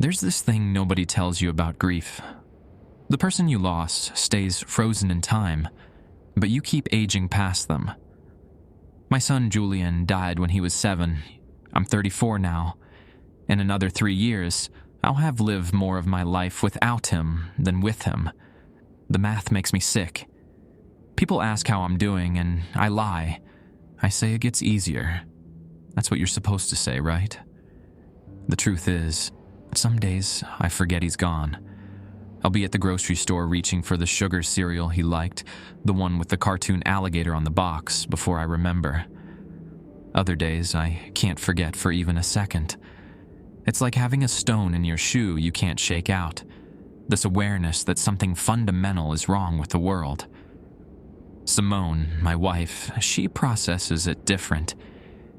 There's this thing nobody tells you about grief. The person you lost stays frozen in time, but you keep aging past them. My son Julian died when he was 7. I'm 34 now. In another 3 years, I'll have lived more of my life without him than with him. The math makes me sick. People ask how I'm doing, and I lie. I say it gets easier. That's what you're supposed to say, right? The truth is, some days I forget he's gone. I'll be at the grocery store reaching for the sugar cereal he liked, the one with the cartoon alligator on the box, before I remember. Other days I can't forget for even a second. It's like having a stone in your shoe you can't shake out. This awareness that something fundamental is wrong with the world. Simone, my wife, she processes it different.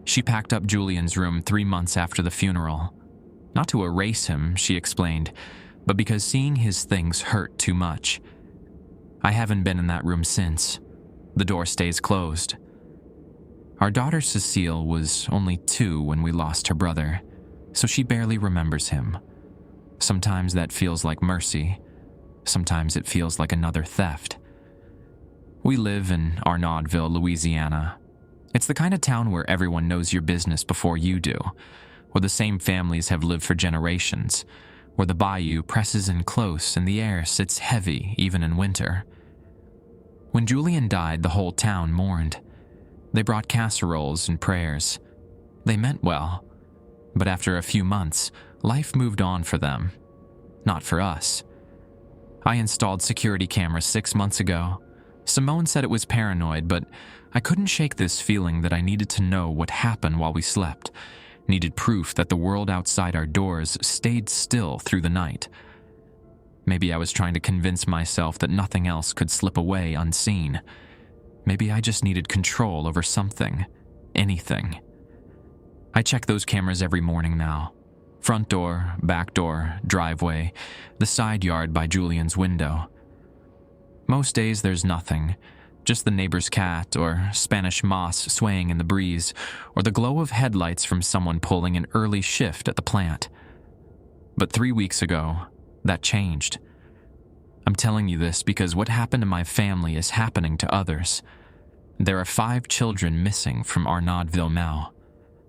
She packed up Julian's room 3 months after the funeral. Not to erase him, she explained, but because seeing his things hurt too much. I haven't been in that room since. The door stays closed. Our daughter Cecile was only 2 when we lost her brother, so she barely remembers him. Sometimes that feels like mercy. Sometimes it feels like another theft. We live in Arnaudville, Louisiana. It's the kind of town where everyone knows your business before you do, where the same families have lived for generations, where the bayou presses in close and the air sits heavy even in winter. When Julian died, the whole town mourned. They brought casseroles and prayers. They meant well, but after a few months, life moved on for them. Not for us. I installed security cameras 6 months ago. Simone said it was paranoid, but I couldn't shake this feeling that I needed to know what happened while we slept, needed proof that the world outside our doors stayed still through the night. Maybe I was trying to convince myself that nothing else could slip away unseen. Maybe I just needed control over something, anything. I check those cameras every morning now. Front door, back door, driveway, the side yard by Julian's window. Most days there's nothing, just the neighbor's cat or Spanish moss swaying in the breeze, or the glow of headlights from someone pulling an early shift at the plant. But 3 weeks ago, that changed. I'm telling you this because what happened to my family is happening to others. There are 5 children missing from Arnaudville now.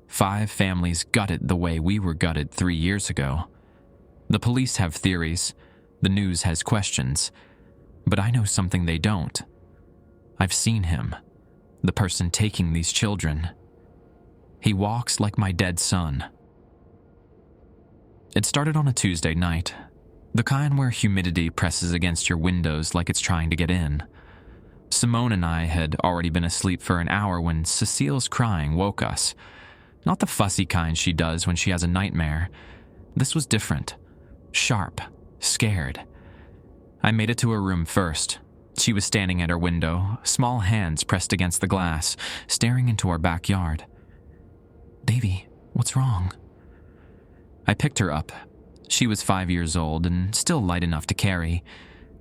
5 families gutted the way we were gutted 3 years ago. The police have theories. The news has questions. But I know something they don't. I've seen him, the person taking these children. He walks like my dead son. It started on a Tuesday night, the kind where humidity presses against your windows like it's trying to get in. Simone and I had already been asleep for an hour when Cecile's crying woke us. Not the fussy kind she does when she has a nightmare. This was different. Sharp. Scared. I made it to her room first. She was standing at her window, small hands pressed against the glass, staring into our backyard. "Baby, what's wrong?" I picked her up. She was 5 years old and still light enough to carry,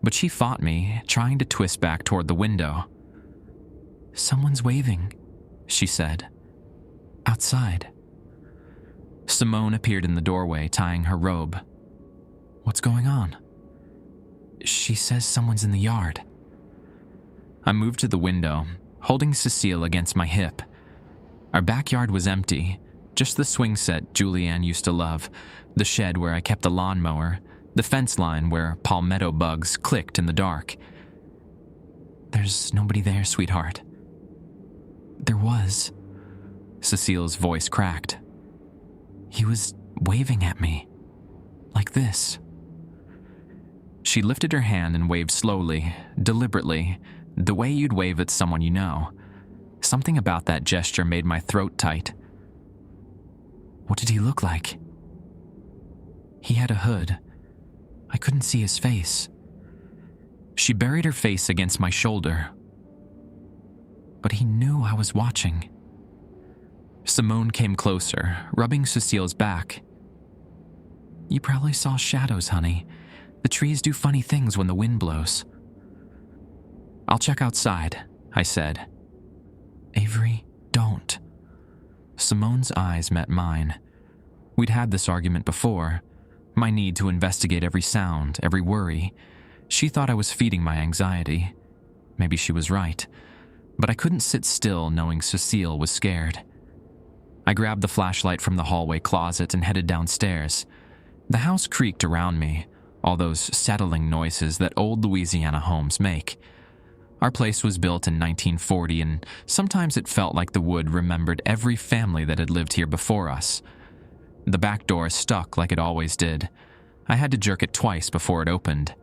but she fought me, trying to twist back toward the window. "Someone's waving," she said. "Outside." Simone appeared in the doorway, tying her robe. "What's going on?" "She says someone's in the yard." I moved to the window, holding Cecile against my hip. Our backyard was empty, just the swing set Julianne used to love, the shed where I kept the lawnmower, the fence line where palmetto bugs clicked in the dark. "There's nobody there, sweetheart." "There was." Cecile's voice cracked. "He was waving at me. Like this." She lifted her hand and waved slowly, deliberately, the way you'd wave at someone you know. Something about that gesture made my throat tight. "What did he look like?" "He had a hood. I couldn't see his face." She buried her face against my shoulder. "But he knew I was watching." Simone came closer, rubbing Cecile's back. "You probably saw shadows, honey. The trees do funny things when the wind blows." "I'll check outside," I said. "Avery, don't." Simone's eyes met mine. We'd had this argument before, My need to investigate every sound, every worry. She thought I was feeding my anxiety. Maybe she was right. But I couldn't sit still knowing Cecile was scared. I grabbed the flashlight from the hallway closet and headed downstairs. The house creaked around me, all those settling noises that old Louisiana homes make. Our place was built in 1940, and sometimes it felt like the wood remembered every family that had lived here before us. The back door stuck like it always did. I had to jerk it twice before it opened.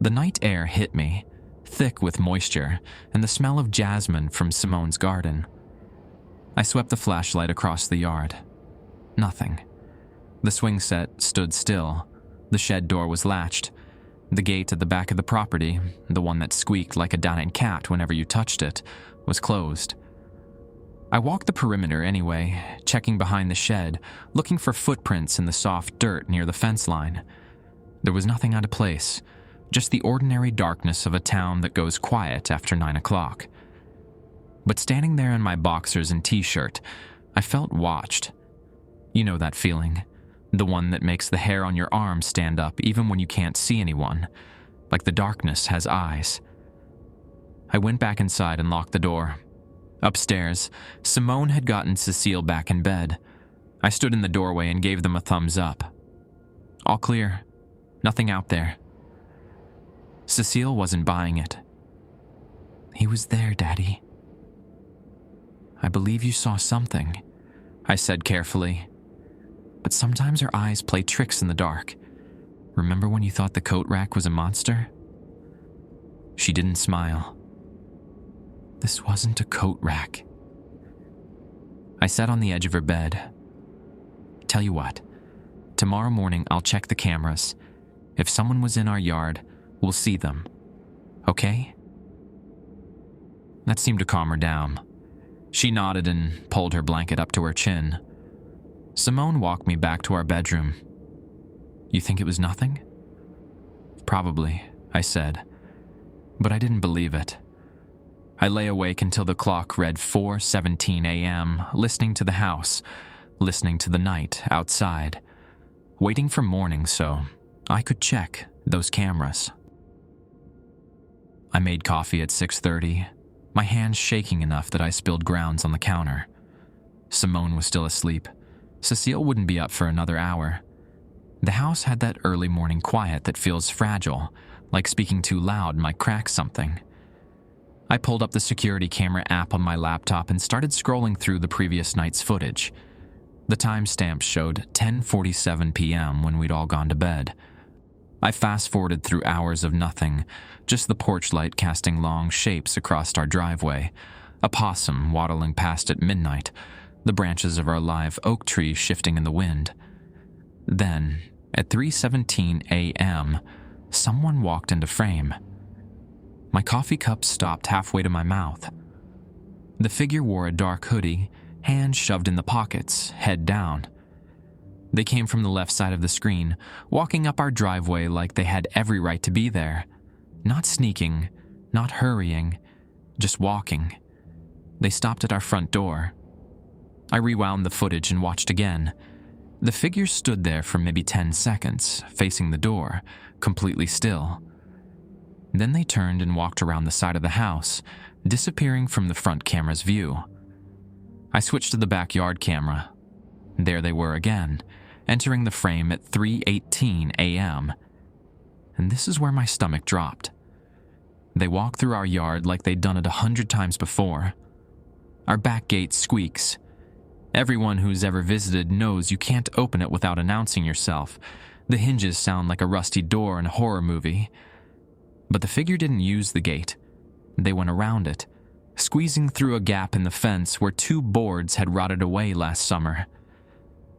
The night air hit me, thick with moisture and the smell of jasmine from Simone's garden. I swept the flashlight across the yard. Nothing. The swing set stood still. The shed door was latched. The gate at the back of the property, the one that squeaked like a dying cat whenever you touched it, was closed. I walked the perimeter anyway, checking behind the shed, looking for footprints in the soft dirt near the fence line. There was nothing out of place, just the ordinary darkness of a town that goes quiet after 9 o'clock. But standing there in my boxers and t-shirt, I felt watched. You know that feeling, the one that makes the hair on your arm stand up even when you can't see anyone, like the darkness has eyes. I went back inside and locked the door. Upstairs, Simone had gotten Cecile back in bed. I stood in the doorway and gave them a thumbs up. All clear. Nothing out there. Cecile wasn't buying it. "He was there, Daddy." "I believe you saw something," I said carefully. "But sometimes our eyes play tricks in the dark. Remember when you thought the coat rack was a monster?" She didn't smile. "This wasn't a coat rack." I sat on the edge of her bed. "Tell you what, tomorrow morning I'll check the cameras. If someone was in our yard, we'll see them. Okay?" That seemed to calm her down. She nodded and pulled her blanket up to her chin. Simone walked me back to our bedroom. "You think it was nothing?" "Probably," I said, but I didn't believe it. I lay awake until the clock read 4:17 a.m., listening to the house, listening to the night outside, waiting for morning so I could check those cameras. I made coffee at 6:30, my hands shaking enough that I spilled grounds on the counter. Simone was still asleep. Cecile wouldn't be up for another hour. The house had that early morning quiet that feels fragile, like speaking too loud might crack something. I pulled up the security camera app on my laptop and started scrolling through the previous night's footage. The timestamp showed 10:47 p.m. when we'd all gone to bed. I fast-forwarded through hours of nothing, just the porch light casting long shapes across our driveway, a possum waddling past at midnight, the branches of our live oak tree shifting in the wind. Then, at 3:17 a.m., someone walked into frame. My coffee cup stopped halfway to my mouth. The figure wore a dark hoodie, hands shoved in the pockets, head down. They came from the left side of the screen, walking up our driveway like they had every right to be there. Not sneaking, not hurrying, just walking. They stopped at our front door. I rewound the footage and watched again. The figure stood there for maybe 10 seconds, facing the door, completely still. Then they turned and walked around the side of the house, disappearing from the front camera's view. I switched to the backyard camera. There they were again, entering the frame at 3:18 a.m. And this is where my stomach dropped. They walked through our yard like they'd done it 100 times before. Our back gate squeaks. Everyone who's ever visited knows you can't open it without announcing yourself. The hinges sound like a rusty door in a horror movie. But the figure didn't use the gate. They went around it, squeezing through a gap in the fence where 2 boards had rotted away last summer.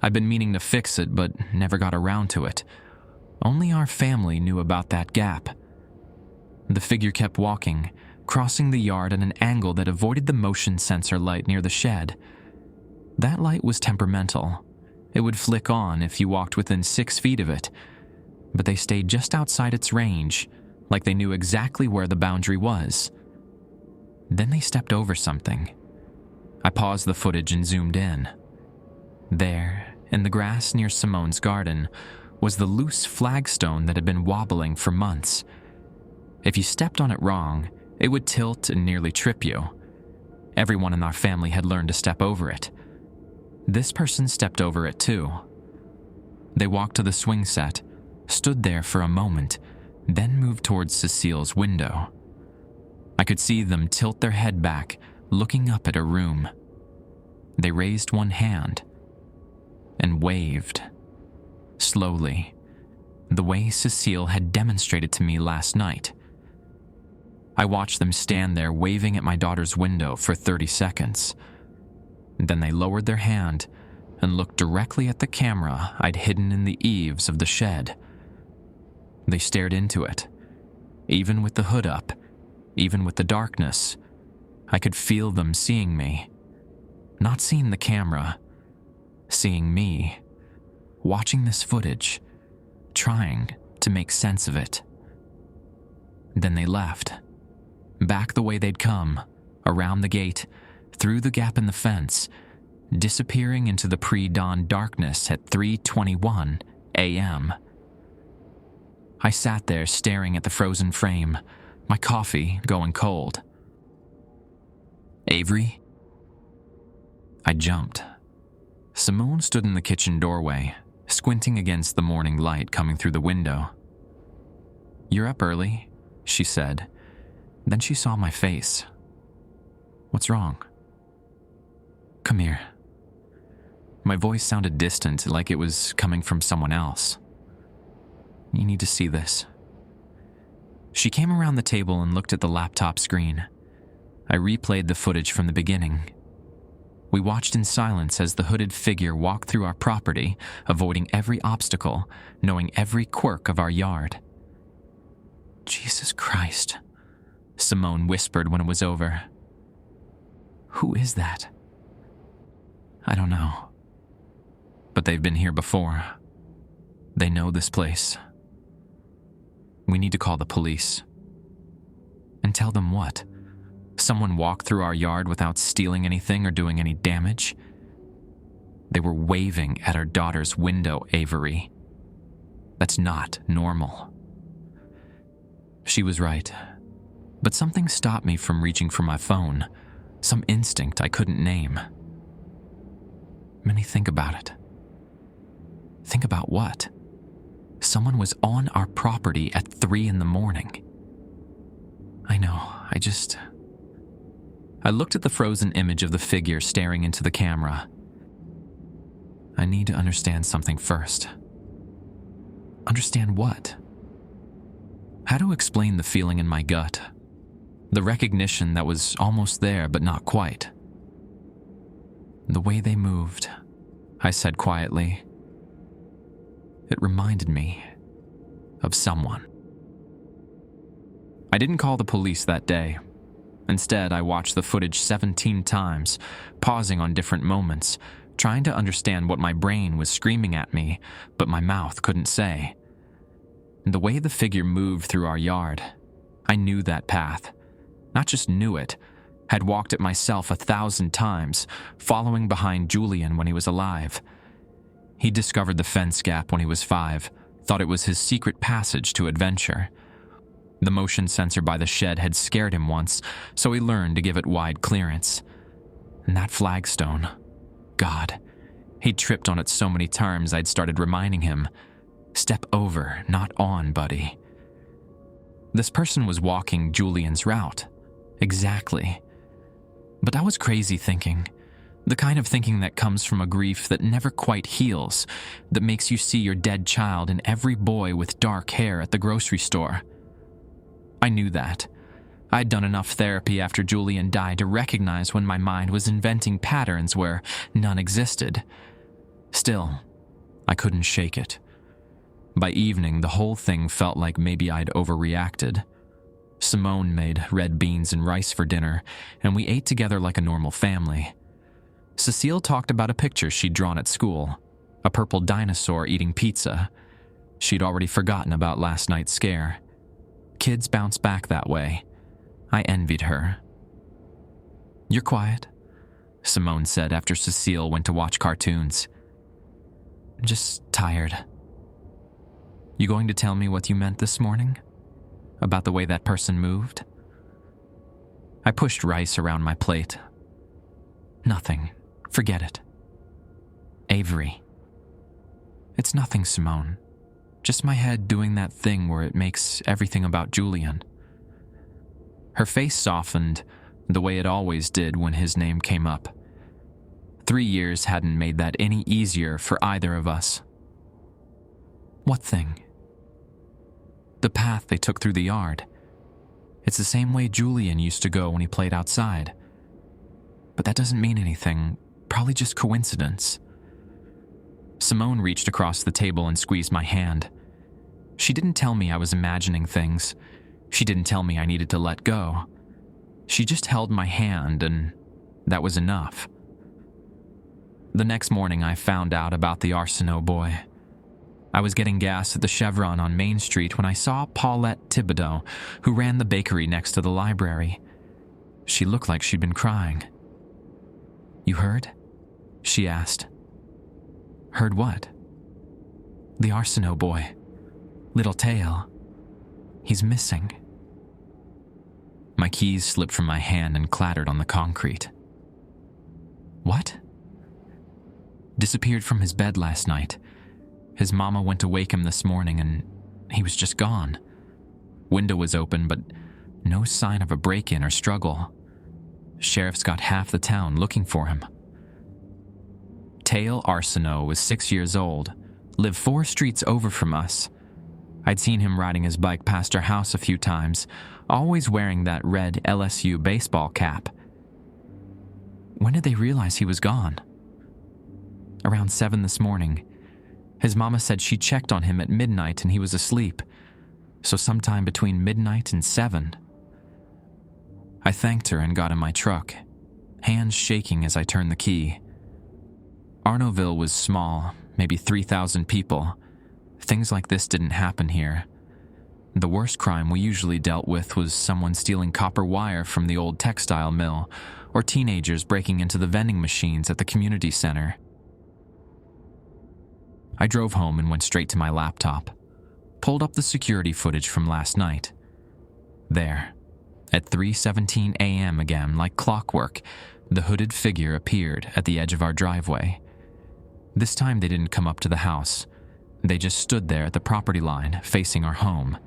I'd been meaning to fix it, but never got around to it. Only our family knew about that gap. The figure kept walking, crossing the yard at an angle that avoided the motion sensor light near the shed. That light was temperamental. It would flick on if you walked within 6 feet of it, but they stayed just outside its range, like they knew exactly where the boundary was. Then they stepped over something. I paused the footage and zoomed in. There, in the grass near Simone's garden, was the loose flagstone that had been wobbling for months. If you stepped on it wrong, it would tilt and nearly trip you. Everyone in our family had learned to step over it. This person stepped over it too. They walked to the swing set, stood there for a moment, then moved towards Cecile's window. I could see them tilt their head back, looking up at her room. They raised one hand and waved, slowly, the way Cecile had demonstrated to me last night. I watched them stand there waving at my daughter's window for 30 seconds. Then they lowered their hand and looked directly at the camera I'd hidden in the eaves of the shed. They stared into it. Even with the hood up, even with the darkness, I could feel them seeing me. Not seeing the camera, seeing me, watching this footage, trying to make sense of it. Then they left, back the way they'd come, around the gate, through the gap in the fence, disappearing into the pre-dawn darkness at 3:21 a.m. I sat there staring at the frozen frame, my coffee going cold. Avery? I jumped. Simone stood in the kitchen doorway, squinting against the morning light coming through the window. "You're up early," she said. Then she saw my face. "What's wrong?" "Come here." My voice sounded distant, like it was coming from someone else. "You need to see this." She came around the table and looked at the laptop screen. I replayed the footage from the beginning. We watched in silence as the hooded figure walked through our property, avoiding every obstacle, knowing every quirk of our yard. "Jesus Christ," Simone whispered when it was over. "Who is that?" "I don't know. But they've been here before. They know this place. We need to call the police." "And tell them what? Someone walked through our yard without stealing anything or doing any damage?" "They were waving at our daughter's window, Avery. That's not normal." She was right. But something stopped me from reaching for my phone, some instinct I couldn't name. Minnie, think about it. Think about what? Someone was on our property at 3 a.m. I know, I looked at the frozen image of the figure staring into the camera. I need to understand something first. Understand what? How to explain the feeling in my gut? The recognition that was almost there but not quite. "The way they moved," I said quietly. "It reminded me of someone." I didn't call the police that day. Instead, I watched the footage 17 times, pausing on different moments, trying to understand what my brain was screaming at me, but my mouth couldn't say. The way the figure moved through our yard, I knew that path. Not just knew it, had walked it myself 1,000 times, following behind Julian when he was alive. He discovered the fence gap when he was 5, thought it was his secret passage to adventure. The motion sensor by the shed had scared him once, so he learned to give it wide clearance. And that flagstone, God, he'd tripped on it so many times I'd started reminding him, "Step over, not on, buddy." This person was walking Julian's route. Exactly. But I was crazy thinking. The kind of thinking that comes from a grief that never quite heals, that makes you see your dead child in every boy with dark hair at the grocery store. I knew that. I'd done enough therapy after Julian died to recognize when my mind was inventing patterns where none existed. Still, I couldn't shake it. By evening, the whole thing felt like maybe I'd overreacted. Simone made red beans and rice for dinner, and we ate together like a normal family. Cecile talked about a picture she'd drawn at school, a purple dinosaur eating pizza. She'd already forgotten about last night's scare. Kids bounce back that way. I envied her. "You're quiet," Simone said after Cecile went to watch cartoons. "Just tired." You going to tell me what you meant this morning? About the way that person moved? I pushed rice around my plate. Nothing. Forget it. Avery. It's nothing, Simone. Just my head doing that thing where it makes everything about Julian. Her face softened the way it always did when his name came up. 3 years hadn't made that any easier for either of us. What thing? The path they took through the yard. It's the same way Julian used to go when he played outside. But that doesn't mean anything, probably just coincidence. Simone reached across the table and squeezed my hand. She didn't tell me I was imagining things. She didn't tell me I needed to let go. She just held my hand, and that was enough. The next morning, I found out about the Arsenault boy. I was getting gas at the Chevron on Main Street when I saw Paulette Thibodeau, who ran the bakery next to the library. She looked like she'd been crying. "You heard?" she asked. "Heard what?" "The Arsenault boy. Little Théo. He's missing." My keys slipped from my hand and clattered on the concrete. "What?" "Disappeared from his bed last night. His mama went to wake him this morning and he was just gone. Window was open, but no sign of a break-in or struggle. Sheriff's got half the town looking for him." Théo Arsenault was 6 years old, lived 4 streets over from us. I'd seen him riding his bike past our house a few times, always wearing that red LSU baseball cap. When did they realize he was gone? Around 7 this morning. His mama said she checked on him at midnight and he was asleep, so sometime between midnight and 7. I thanked her and got in my truck, hands shaking as I turned the key. Arnaudville was small, maybe 3,000 people. Things like this didn't happen here. The worst crime we usually dealt with was someone stealing copper wire from the old textile mill, or teenagers breaking into the vending machines at the community center. I drove home and went straight to my laptop, pulled up the security footage from last night. There, at 3:17 a.m. again, like clockwork, the hooded figure appeared at the edge of our driveway. This time they didn't come up to the house. They just stood there at the property line, facing our home.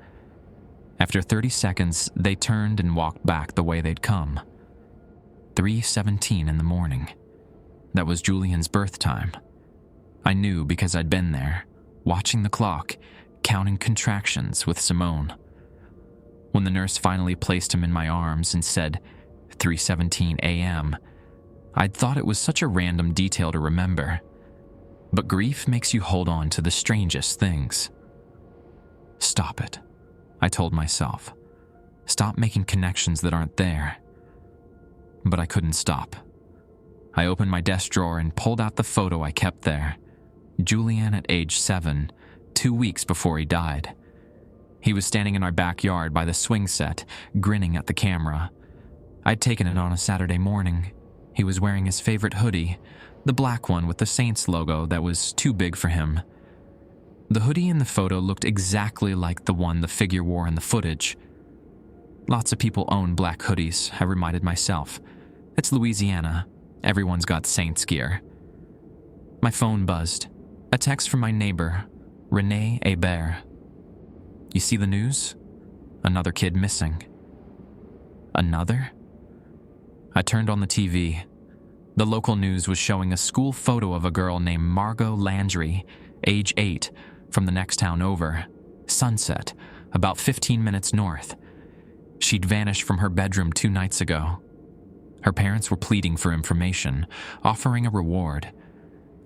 After 30 seconds, they turned and walked back the way they'd come. 3:17 in the morning. That was Julian's birth time. I knew because I'd been there, watching the clock, counting contractions with Simone. When the nurse finally placed him in my arms and said 3:17 a.m., I'd thought it was such a random detail to remember. But grief makes you hold on to the strangest things. Stop it, I told myself. Stop making connections that aren't there. But I couldn't stop. I opened my desk drawer and pulled out the photo I kept there. Julian at age 7, 2 weeks before he died. He was standing in our backyard by the swing set, grinning at the camera. I'd taken it on a Saturday morning. He was wearing his favorite hoodie, the black one with the Saints logo that was too big for him. The hoodie in the photo looked exactly like the one the figure wore in the footage. Lots of people own black hoodies, I reminded myself. It's Louisiana. Everyone's got Saints gear. My phone buzzed. A text from my neighbor, Renee Hebert. "You see the news? Another kid missing." Another? I turned on the TV. The local news was showing a school photo of a girl named Margot Landry, age 8, from the next town over, Sunset, about 15 minutes north. She'd vanished from her bedroom 2 nights ago. Her parents were pleading for information, offering a reward.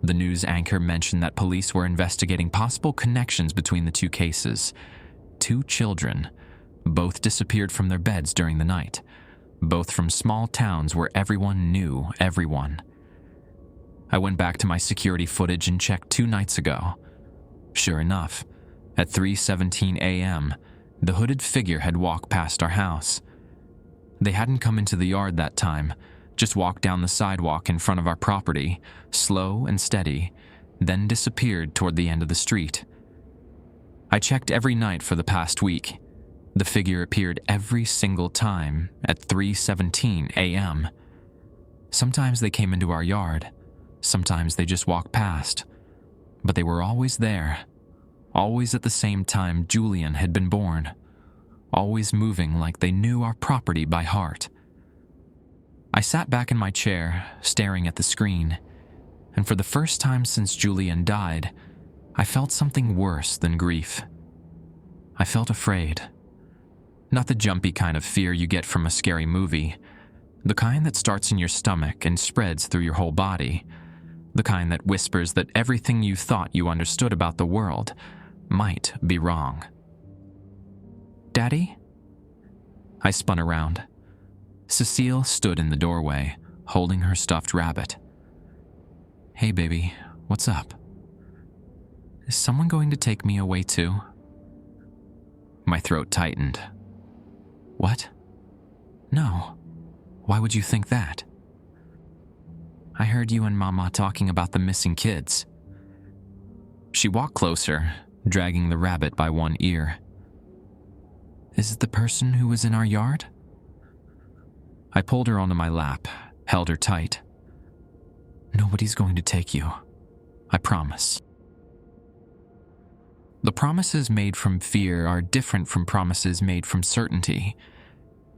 The news anchor mentioned that police were investigating possible connections between the 2 cases. 2 children, both disappeared from their beds during the night, both from small towns where everyone knew everyone. I went back to my security footage and checked 2 nights ago. Sure enough, at 3:17 a.m., the hooded figure had walked past our house. They hadn't come into the yard that time, just walked down the sidewalk in front of our property, slow and steady, then disappeared toward the end of the street. I checked every night for the past week. The figure appeared every single time at 3:17 a.m. Sometimes they came into our yard, sometimes they just walked past, but they were always there, always at the same time Julian had been born, always moving like they knew our property by heart. I sat back in my chair, staring at the screen, and for the first time since Julian died, I felt something worse than grief. I felt afraid. Not the jumpy kind of fear you get from a scary movie, the kind that starts in your stomach and spreads through your whole body, the kind that whispers that everything you thought you understood about the world might be wrong. "Daddy?" I spun around. Cecile stood in the doorway, holding her stuffed rabbit. "Hey, baby, what's up? Is someone going to take me away too?" My throat tightened. "What? No. Why would you think that?" "I heard you and Mama talking about the missing kids." She walked closer, dragging the rabbit by one ear. "Is it the person who was in our yard?" I pulled her onto my lap, held her tight. "Nobody's going to take you. I promise." The promises made from fear are different from promises made from certainty,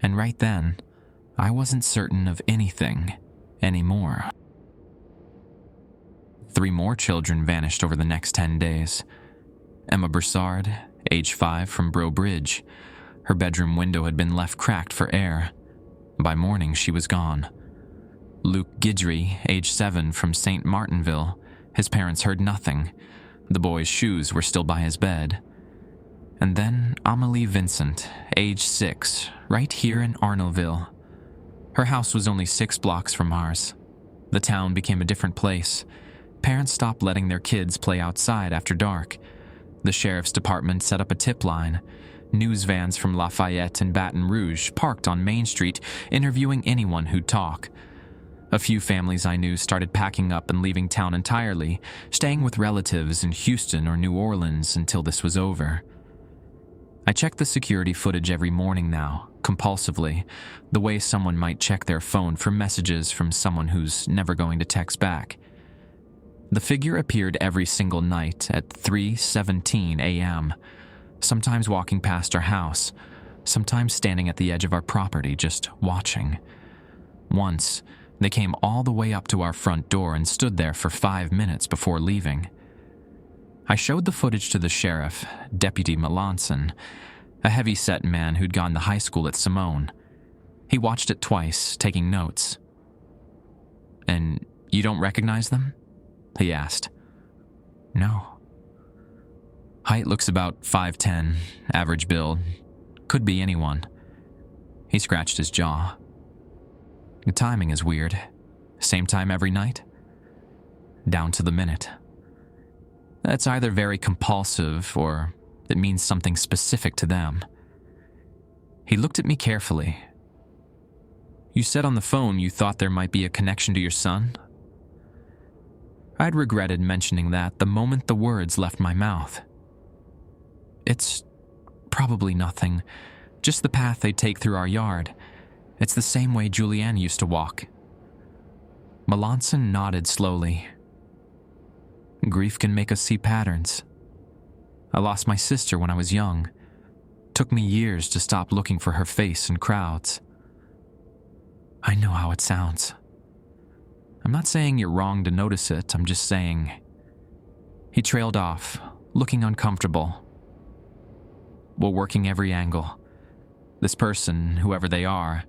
and right then, I wasn't certain of anything anymore. 3 more children vanished over the next 10 days. Emma Broussard, age 5, from Bro Bridge. Her bedroom window had been left cracked for air. By morning, she was gone. Luke Guidry, age 7, from St. Martinville. His parents heard nothing. The boy's shoes were still by his bed. And then Amelie Vincent, age 6, right here in Arnoldville. Her house was only 6 blocks from ours. The town became a different place. Parents stopped letting their kids play outside after dark. The sheriff's department set up a tip line. News vans from Lafayette and Baton Rouge parked on Main Street, interviewing anyone who'd talk. A few families I knew started packing up and leaving town entirely, staying with relatives in Houston or New Orleans until this was over. I checked the security footage every morning now, compulsively, the way someone might check their phone for messages from someone who's never going to text back. The figure appeared every single night at 3:17 a.m., sometimes walking past our house, sometimes standing at the edge of our property just watching. Once, they came all the way up to our front door and stood there for 5 minutes before leaving. I showed the footage to the sheriff, Deputy Melanson, a heavy-set man who'd gone to high school at Simone. He watched it twice, taking notes. "And you don't recognize them?" he asked. "No." "Height looks about 5'10", average build. Could be anyone." He scratched his jaw. "The timing is weird. Same time every night?" "Down to the minute." "That's either very compulsive or it means something specific to them." He looked at me carefully. "You said on the phone you thought there might be a connection to your son?" I'd regretted mentioning that the moment the words left my mouth. "It's probably nothing, just the path they take through our yard. It's the same way Julianne used to walk." Melanson nodded slowly. "Grief can make us see patterns. I lost my sister when I was young. Took me years to stop looking for her face in crowds." "I know how it sounds. I'm not saying you're wrong to notice it, I'm just saying..." He trailed off, looking uncomfortable. "We're working every angle. This person, whoever they are,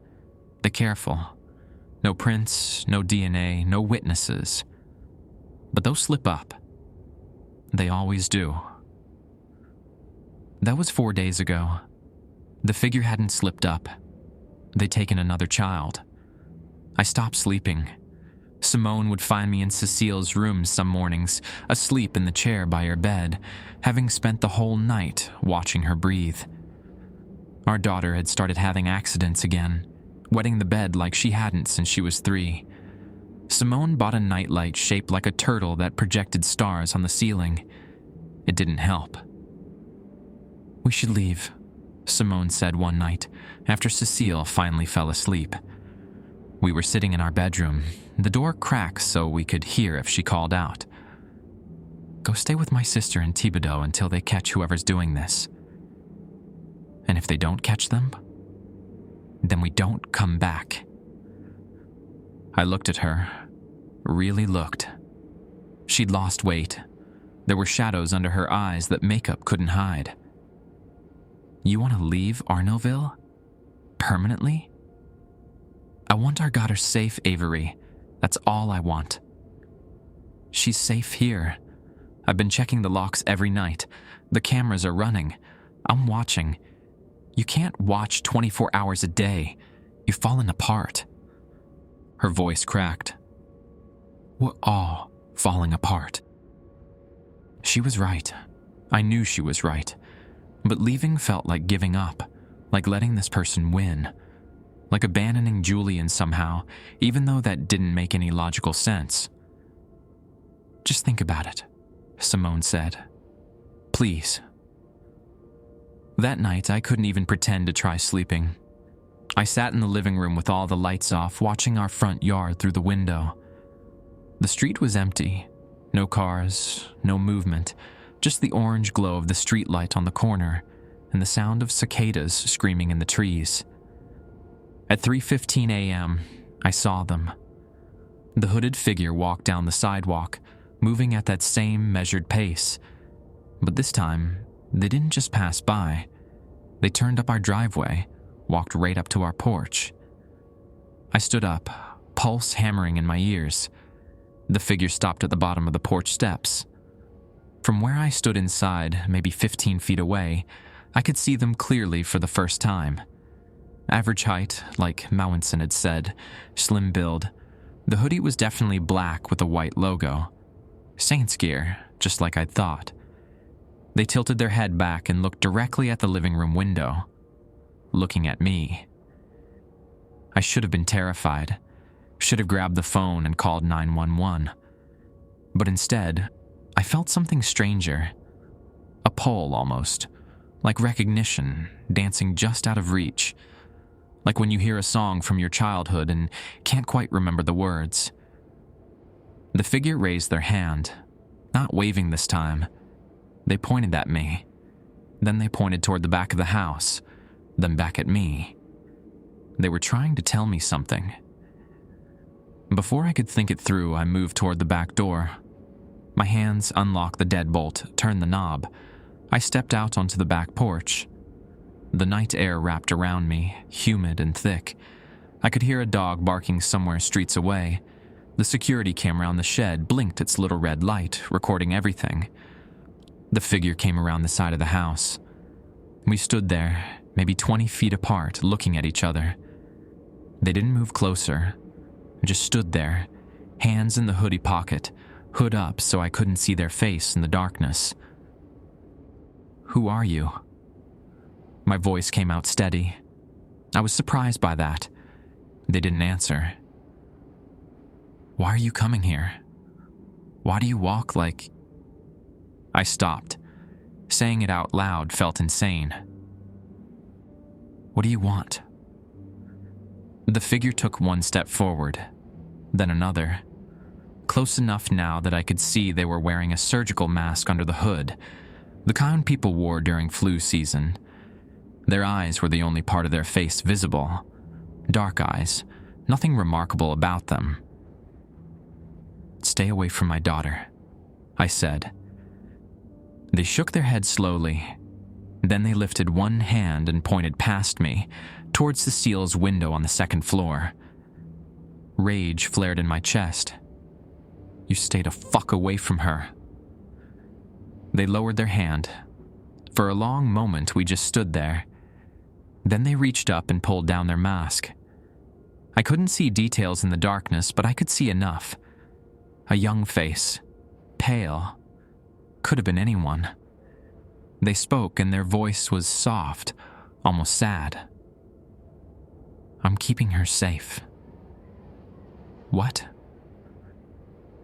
be careful. No prints, no DNA, no witnesses. But they'll slip up. They always do." That was 4 days ago. The figure hadn't slipped up. They'd taken another child. I stopped sleeping. Simone would find me in Cecile's room some mornings, asleep in the chair by her bed, having spent the whole night watching her breathe. Our daughter had started having accidents again, wetting the bed like she hadn't since she was 3. Simone bought a nightlight shaped like a turtle that projected stars on the ceiling. It didn't help. "We should leave," Simone said one night after Cecile finally fell asleep. We were sitting in our bedroom, the door cracked so we could hear if she called out. "Go stay with my sister and Thibodeau until they catch whoever's doing this. And if they don't catch them, then we don't come back." I looked at her, really looked. She'd lost weight. There were shadows under her eyes that makeup couldn't hide. "You want to leave Arnoldville? Permanently?" "I want our daughter safe, Avery. That's all I want." "She's safe here. I've been checking the locks every night. The cameras are running. I'm watching. You can't watch 24 hours a day. You've fallen apart." Her voice cracked. "We're all falling apart." She was right. I knew she was right. But leaving felt like giving up, like letting this person win, like abandoning Julian somehow, even though that didn't make any logical sense. "Just think about it," Simone said. "Please." That night, I couldn't even pretend to try sleeping. I sat in the living room with all the lights off, watching our front yard through the window. The street was empty. No cars, no movement, just the orange glow of the streetlight on the corner and the sound of cicadas screaming in the trees. At 3:15 a.m., I saw them. The hooded figure walked down the sidewalk, moving at that same measured pace. But this time, they didn't just pass by. They turned up our driveway, walked right up to our porch. I stood up, pulse hammering in my ears. The figure stopped at the bottom of the porch steps. From where I stood inside, maybe 15 feet away, I could see them clearly for the first time. Average height, like Mouinson had said, slim build. The hoodie was definitely black with a white logo. Saints gear, just like I'd thought. They tilted their head back and looked directly at the living room window, looking at me. I should have been terrified, should have grabbed the phone and called 911. But instead, I felt something stranger. A pull almost, like recognition, dancing just out of reach. Like when you hear a song from your childhood and can't quite remember the words. The figure raised their hand, not waving this time. They pointed at me. Then they pointed toward the back of the house, then back at me. They were trying to tell me something. Before I could think it through, I moved toward the back door. My hands unlocked the deadbolt, turned the knob. I stepped out onto the back porch. The night air wrapped around me, humid and thick. I could hear a dog barking somewhere streets away. The security camera on the shed blinked its little red light, recording everything. The figure came around the side of the house. We stood there, maybe 20 feet apart, looking at each other. They didn't move closer, just stood there, hands in the hoodie pocket, hood up so I couldn't see their face in the darkness. "Who are you?" My voice came out steady. I was surprised by that. They didn't answer. "Why are you coming here? Why do you walk like..." I stopped. Saying it out loud felt insane. "What do you want?" The figure took one step forward, then another. Close enough now that I could see they were wearing a surgical mask under the hood, the kind people wore during flu season. Their eyes were the only part of their face visible. Dark eyes, nothing remarkable about them. "Stay away from my daughter," I said. They shook their heads slowly. Then they lifted one hand and pointed past me, towards Cecile's window on the second floor. Rage flared in my chest. "You stay the fuck away from her." They lowered their hand. For a long moment, we just stood there. Then they reached up and pulled down their mask. I couldn't see details in the darkness, but I could see enough. A young face, pale. Could have been anyone. They spoke and their voice was soft, almost sad. "I'm keeping her safe." "What?"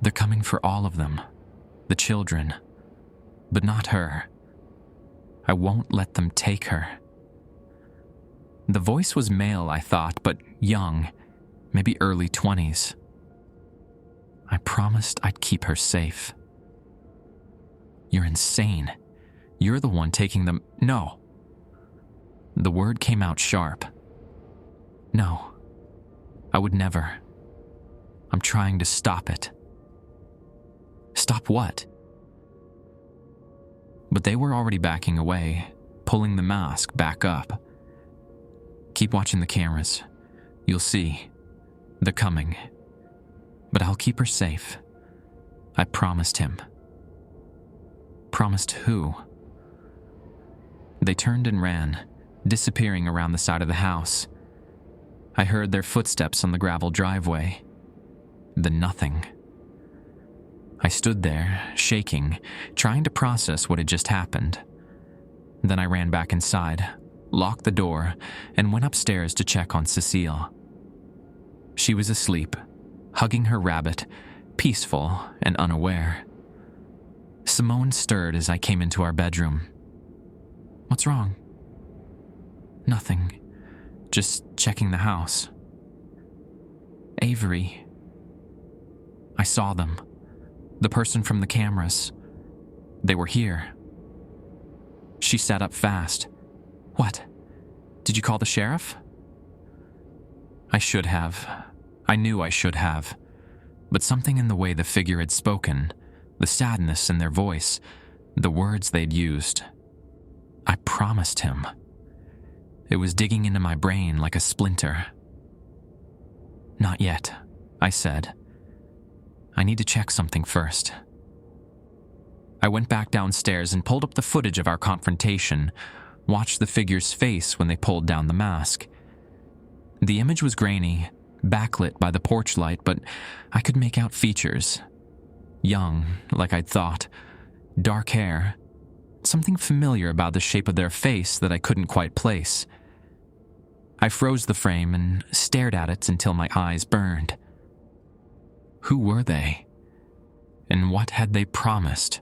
"They're coming for all of them. The children. But not her. I won't let them take her. The voice was male, I thought, but young, maybe early 20s. I promised I'd keep her safe. You're insane. You're the one taking them. No. The word came out sharp. No. I would never. I'm trying to stop it. Stop what? But they were already backing away, pulling the mask back up. Keep watching the cameras. You'll see. They're coming. But I'll keep her safe. I promised him. Promised who? They turned and ran, disappearing around the side of the house. I heard their footsteps on the gravel driveway. Then nothing. I stood there, shaking, trying to process what had just happened. Then I ran back inside, locked the door, and went upstairs to check on Cecile. She was asleep, hugging her rabbit, peaceful and unaware. Simone stirred as I came into our bedroom. What's wrong? Nothing. Just checking the house. Avery. I saw them. The person from the cameras. They were here. She sat up fast. What? Did you call the sheriff? I should have. I knew I should have. But something in the way the figure had spoken, the sadness in their voice, the words they'd used. I promised him. It was digging into my brain like a splinter. Not yet, I said. I need to check something first. I went back downstairs and pulled up the footage of our confrontation, watched the figure's face when they pulled down the mask. The image was grainy, backlit by the porch light, but I could make out features. Young, like I'd thought. Dark hair. Something familiar about the shape of their face that I couldn't quite place. I froze the frame and stared at it until my eyes burned. Who were they? And what had they promised?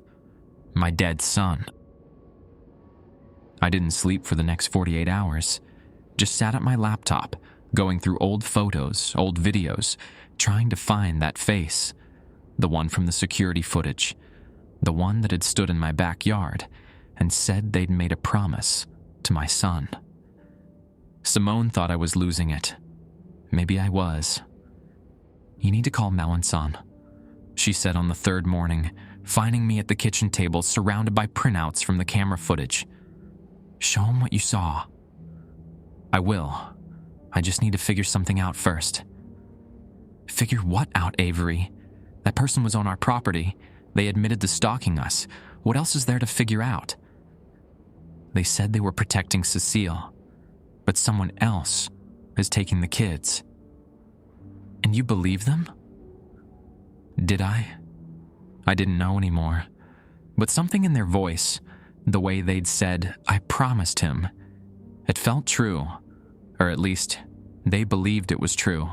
My dead son. I didn't sleep for the next 48 hours. Just sat at my laptop, going through old photos, old videos, trying to find that face. The one from the security footage. The one that had stood in my backyard and said they'd made a promise to my son. Simone thought I was losing it. Maybe I was. You need to call Melanson, she said on the third morning, finding me at the kitchen table surrounded by printouts from the camera footage. Show him what you saw. I will. I just need to figure something out first. Figure what out, Avery? That person was on our property. They admitted to stalking us. What else is there to figure out? They said they were protecting Cecile, but someone else is taking the kids. And you believe them? Did I? I didn't know anymore. But something in their voice, the way they'd said, I promised him, it felt true. Or at least, they believed it was true.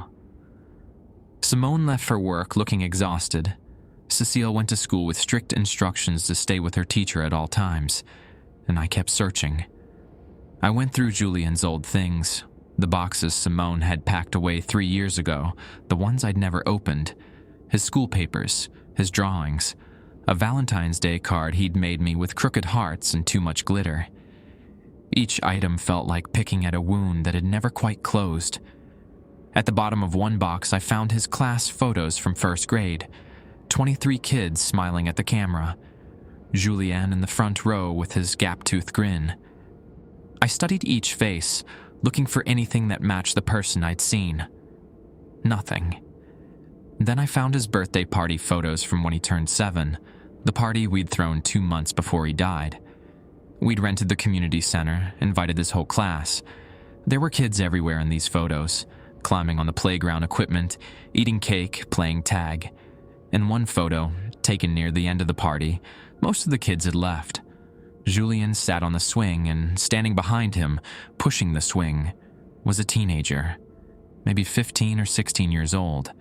Simone left for work looking exhausted. Cecile went to school with strict instructions to stay with her teacher at all times, and I kept searching. I went through Julian's old things, the boxes Simone had packed away 3 years ago, the ones I'd never opened, his school papers, his drawings, a Valentine's Day card he'd made me with crooked hearts and too much glitter. Each item felt like picking at a wound that had never quite closed. At the bottom of one box, I found his class photos from first grade, 23 kids smiling at the camera, Julien in the front row with his gap-toothed grin. I studied each face, looking for anything that matched the person I'd seen. Nothing. Then I found his birthday party photos from when he turned 7, the party we'd thrown 2 months before he died. We'd rented the community center, invited his whole class. There were kids everywhere in these photos, climbing on the playground equipment, eating cake, playing tag. In one photo, taken near the end of the party, most of the kids had left. Julien sat on the swing, and standing behind him, pushing the swing, was a teenager, maybe 15 or 16 years old,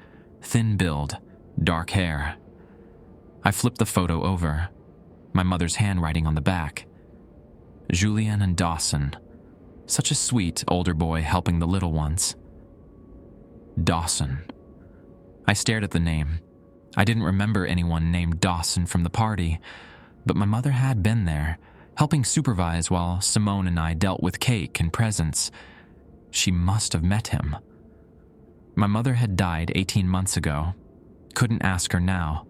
thin build, dark hair. I flipped the photo over, my mother's handwriting on the back. Julian and Dawson. Such a sweet older boy helping the little ones. Dawson. I stared at the name. I didn't remember anyone named Dawson from the party, but my mother had been there, helping supervise while Simone and I dealt with cake and presents. She must have met him. My mother had died 18 months ago. Couldn't ask her now.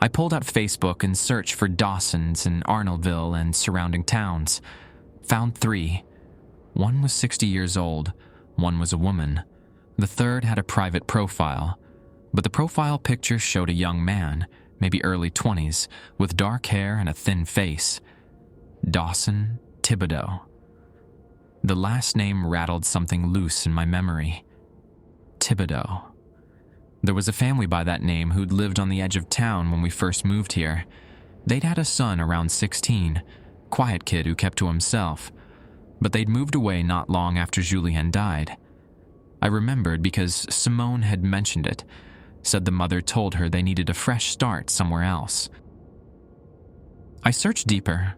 I pulled out Facebook and searched for Dawsons in Arnoldville and surrounding towns. Found 3. One was 60 years old, one was a woman. The third had a private profile, but the profile picture showed a young man, maybe early 20s, with dark hair and a thin face. Dawson Thibodeau. The last name rattled something loose in my memory. Thibodeau. There was a family by that name who'd lived on the edge of town when we first moved here. They'd had a son around 16, quiet kid who kept to himself, but they'd moved away not long after Julien died. I remembered because Simone had mentioned it, said the mother told her they needed a fresh start somewhere else. I searched deeper,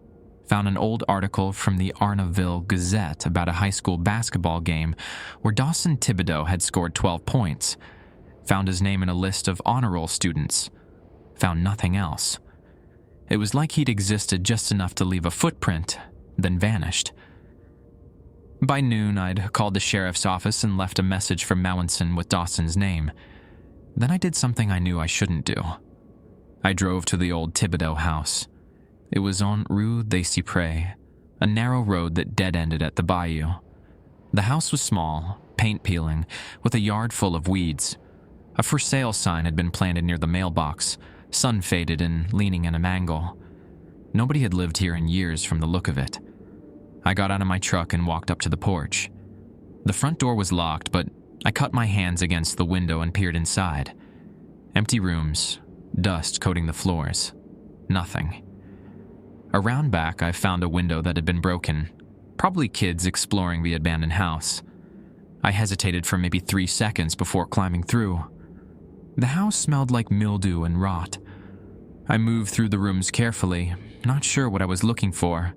found an old article from the Arnoldville Gazette about a high school basketball game where Dawson Thibodeau had scored 12 points. Found his name in a list of honor roll students. Found nothing else. It was like he'd existed just enough to leave a footprint, then vanished. By noon, I'd called the sheriff's office and left a message from Mouinson with Dawson's name. Then I did something I knew I shouldn't do. I drove to the old Thibodeau house. It was on Rue des Cyprès, a narrow road that dead-ended at the bayou. The house was small, paint peeling, with a yard full of weeds. A for sale sign had been planted near the mailbox, sun-faded and leaning in an angle. Nobody had lived here in years from the look of it. I got out of my truck and walked up to the porch. The front door was locked, but I cut my hands against the window and peered inside. Empty rooms, dust coating the floors. Nothing. Around back, I found a window that had been broken. Probably kids exploring the abandoned house. I hesitated for maybe 3 seconds before climbing through. The house smelled like mildew and rot. I moved through the rooms carefully, not sure what I was looking for.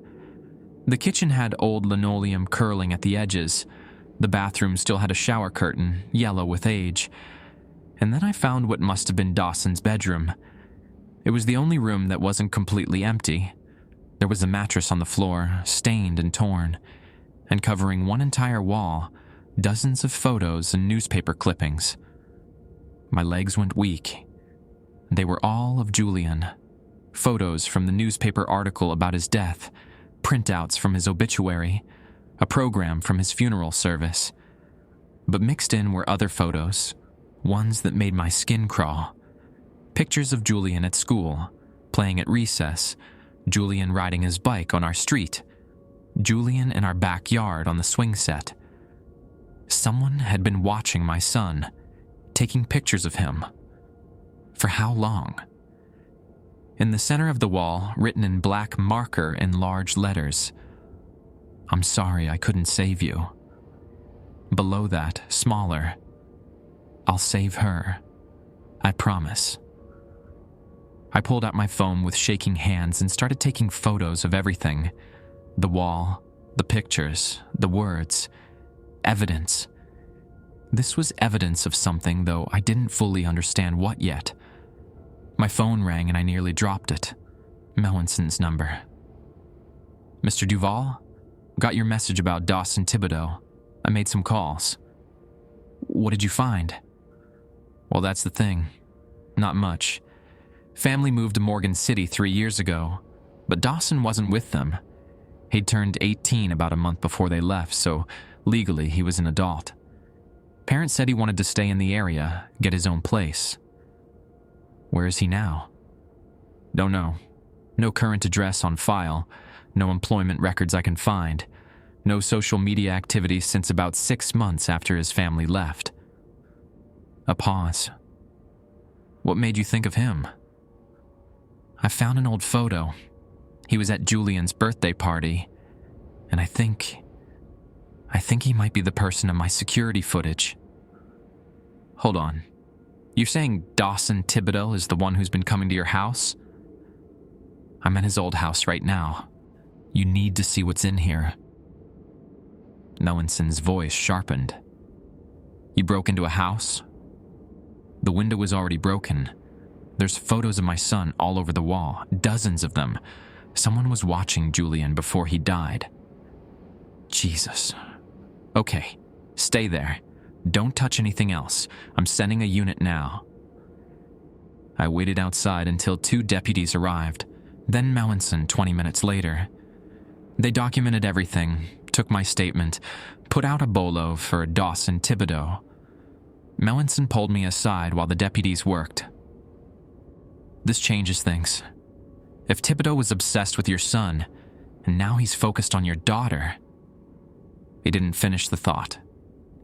The kitchen had old linoleum curling at the edges. The bathroom still had a shower curtain, yellow with age. And then I found what must have been Dawson's bedroom. It was the only room that wasn't completely empty. There was a mattress on the floor, stained and torn, and covering one entire wall, dozens of photos and newspaper clippings. My legs went weak. They were all of Julien. Photos from the newspaper article about his death, printouts from his obituary, a program from his funeral service. But mixed in were other photos, ones that made my skin crawl. Pictures of Julien at school, playing at recess, Julien riding his bike on our street, Julien in our backyard on the swing set. Someone had been watching my son, taking pictures of him. For how long? In the center of the wall, written in black marker in large letters, "I'm sorry I couldn't save you." Below that, smaller, "I'll save her. I promise." I pulled out my phone with shaking hands and started taking photos of everything. The wall, the pictures, the words. Evidence. This was evidence of something, though I didn't fully understand what yet. My phone rang and I nearly dropped it. Melançon's number. "Mr. Duval? Got your message about Dawson Thibodeau. I made some calls." "What did you find?" "Well, that's the thing. Not much. Family moved to Morgan City 3 years ago, but Dawson wasn't with them. He'd turned 18 about a month before they left, so legally he was an adult. Parents said he wanted to stay in the area, get his own place." "Where is he now?" "Don't know. No current address on file, no employment records I can find, no social media activity since about 6 months after his family left." A pause. "What made you think of him?" "I found an old photo. He was at Julian's birthday party, and I think he might be the person in my security footage." "Hold on. You're saying Dawson Thibodeau is the one who's been coming to your house?" "I'm at his old house right now. You need to see what's in here." Melanson voice sharpened. "You broke into a house?" "The window was already broken. There's photos of my son all over the wall, dozens of them. Someone was watching Julian before he died." "Jesus. Okay, stay there. Don't touch anything else. I'm sending a unit now." I waited outside until 2 deputies arrived, then Melanson 20 minutes later. They documented everything, took my statement, put out a bolo for Dawson Thibodeau. Melanson pulled me aside while the deputies worked. "This changes things. If Thibodeau was obsessed with your son, and now he's focused on your daughter..." He didn't finish the thought.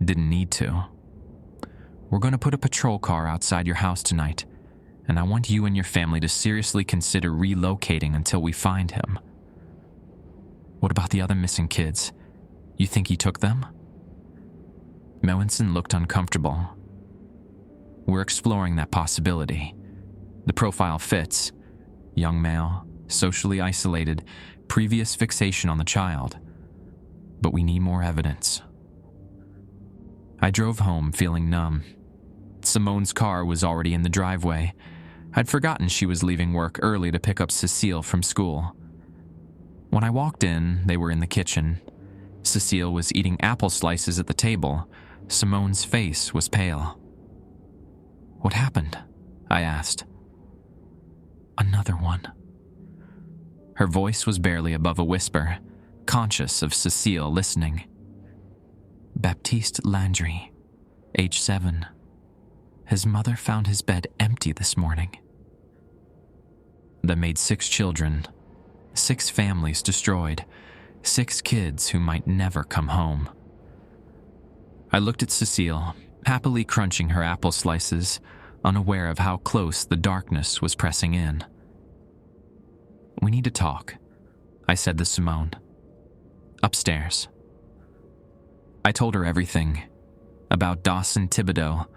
Didn't need to. "We're going to put a patrol car outside your house tonight, and I want you and your family to seriously consider relocating until we find him." "What about the other missing kids? You think he took them?" Melanson looked uncomfortable. "We're exploring that possibility. The profile fits. Young male, socially isolated, previous fixation on the child. But we need more evidence." I drove home feeling numb. Simone's car was already in the driveway. I'd forgotten she was leaving work early to pick up Cecile from school. When I walked in, they were in the kitchen. Cecile was eating apple slices at the table. Simone's face was pale. "What happened?" I asked. "Another one." Her voice was barely above a whisper, conscious of Cecile listening. "Baptiste Landry, age 7. His mother found his bed empty this morning." That made 6 children, 6 families destroyed, 6 kids who might never come home. I looked at Cecile, happily crunching her apple slices, unaware of how close the darkness was pressing in. "We need to talk," I said to Simone. "Upstairs." I told her everything. About Dawson Thibodeau,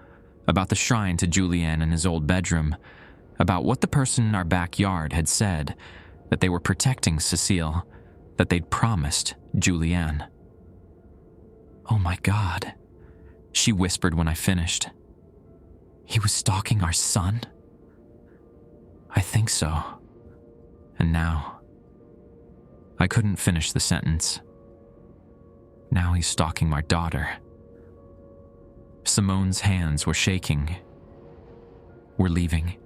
about the shrine to Julian in his old bedroom, about what the person in our backyard had said, that they were protecting Cecile, that they'd promised Julian. "Oh my God," she whispered when I finished. "He was stalking our son?" "I think so. And now..." I couldn't finish the sentence. "Now he's stalking my daughter." Simone's hands were shaking. "We're leaving.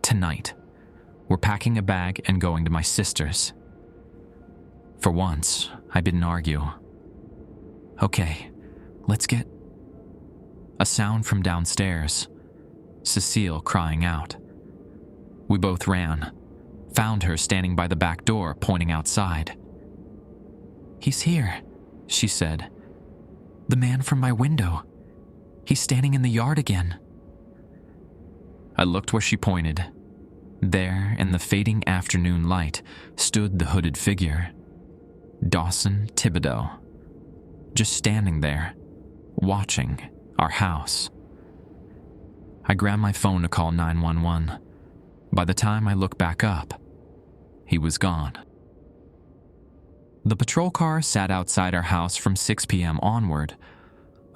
Tonight. We're packing a bag and going to my sister's." For once, I didn't argue. "Okay, let's get..." A sound from downstairs. Cecile crying out. We both ran, found her standing by the back door, pointing outside. "He's here," she said. "The man from my window. He's standing in the yard again." I looked where she pointed. There, in the fading afternoon light, stood the hooded figure. Dawson Thibodeau. Just standing there, watching our house. I grabbed my phone to call 911. By the time I looked back up, he was gone. The patrol car sat outside our house from 6 p.m. onward.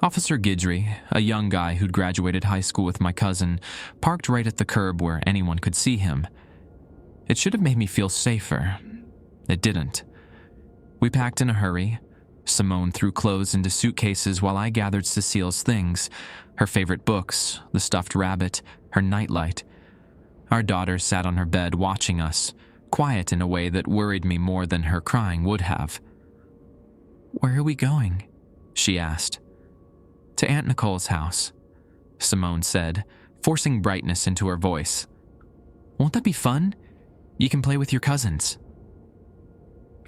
Officer Guidry, a young guy who'd graduated high school with my cousin, parked right at the curb where anyone could see him. It should have made me feel safer. It didn't. We packed in a hurry. Simone threw clothes into suitcases while I gathered Cecile's things, her favorite books, the stuffed rabbit, her nightlight. Our daughter sat on her bed watching us, quiet in a way that worried me more than her crying would have. "Where are we going?" she asked. "To Aunt Nicole's house," Simone said, forcing brightness into her voice. "Won't that be fun? You can play with your cousins."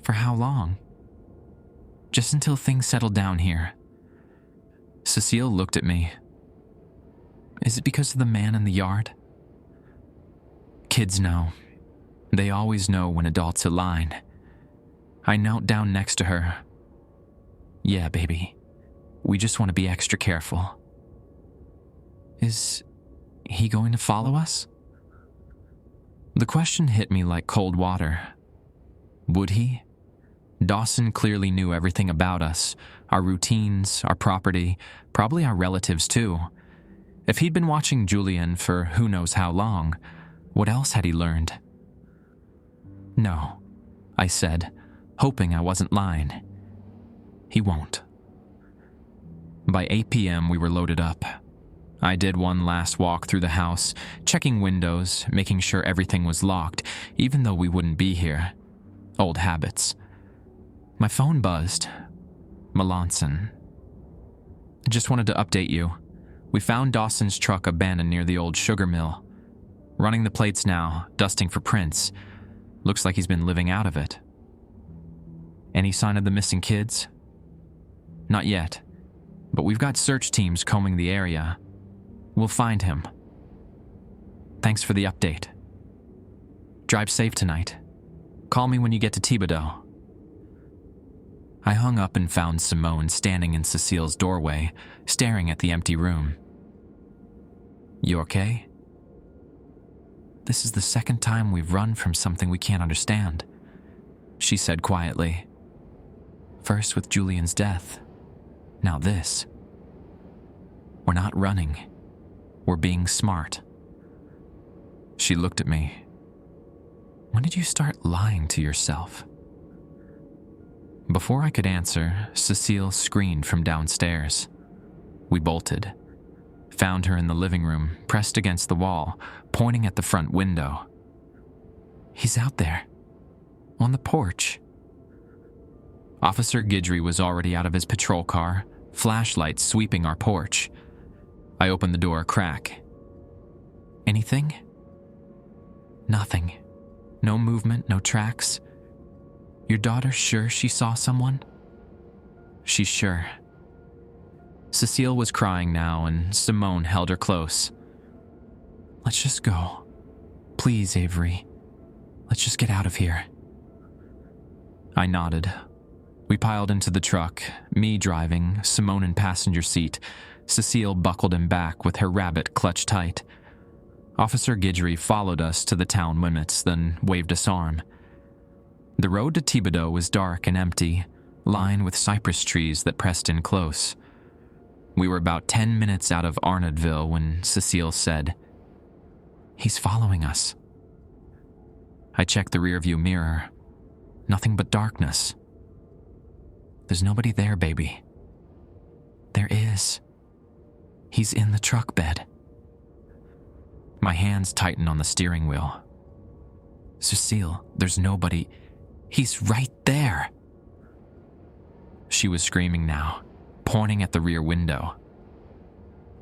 "For how long?" "Just until things settle down here." Cecile looked at me. "Is it because of the man in the yard?" Kids know. They always know when adults align. I knelt down next to her. "Yeah, baby. We just want to be extra careful." "Is he going to follow us?" The question hit me like cold water. Would he? Dawson clearly knew everything about us, our routines, our property, probably our relatives too. If he'd been watching Julian for who knows how long, what else had he learned? No, I said, hoping I wasn't lying. He won't. By 8 p.m., we were loaded up. I did one last walk through the house, checking windows, making sure everything was locked, even though we wouldn't be here. Old habits. My phone buzzed. Melanson. Just wanted to update you. We found Dawson's truck abandoned near the old sugar mill. Running the plates now, dusting for prints. Looks like he's been living out of it. Any sign of the missing kids? Not yet, but we've got search teams combing the area. We'll find him. Thanks for the update. Drive safe tonight. Call me when you get to Thibodeau. I hung up and found Simone standing in Cecile's doorway, staring at the empty room. You okay? This is the second time we've run from something we can't understand, she said quietly. First with Julian's death, now this. We're not running. We're being smart. She looked at me. When did you start lying to yourself? Before I could answer, Cecile screamed from downstairs. We bolted. Found her in the living room, pressed against the wall, pointing at the front window. He's out there. On the porch. Officer Guidry was already out of his patrol car, flashlights sweeping our porch. I opened the door a crack. Anything? Nothing. No movement, no tracks. Your daughter sure she saw someone? She's sure. Cecile was crying now, and Simone held her close. Let's just go. Please, Avery. Let's just get out of here. I nodded. We piled into the truck, me driving, Simone in passenger seat. Cecile buckled him back with her rabbit clutched tight. Officer Guidry followed us to the town limits, then waved us arm. The road to Thibodeau was dark and empty, lined with cypress trees that pressed in close. We were about 10 minutes out of Arnoldville when Cecile said, He's following us. I checked the rearview mirror. Nothing but darkness. There's nobody there, baby. There is. He's in the truck bed. My hands tightened on the steering wheel. Cecile, there's nobody. He's right there. She was screaming now, pointing at the rear window.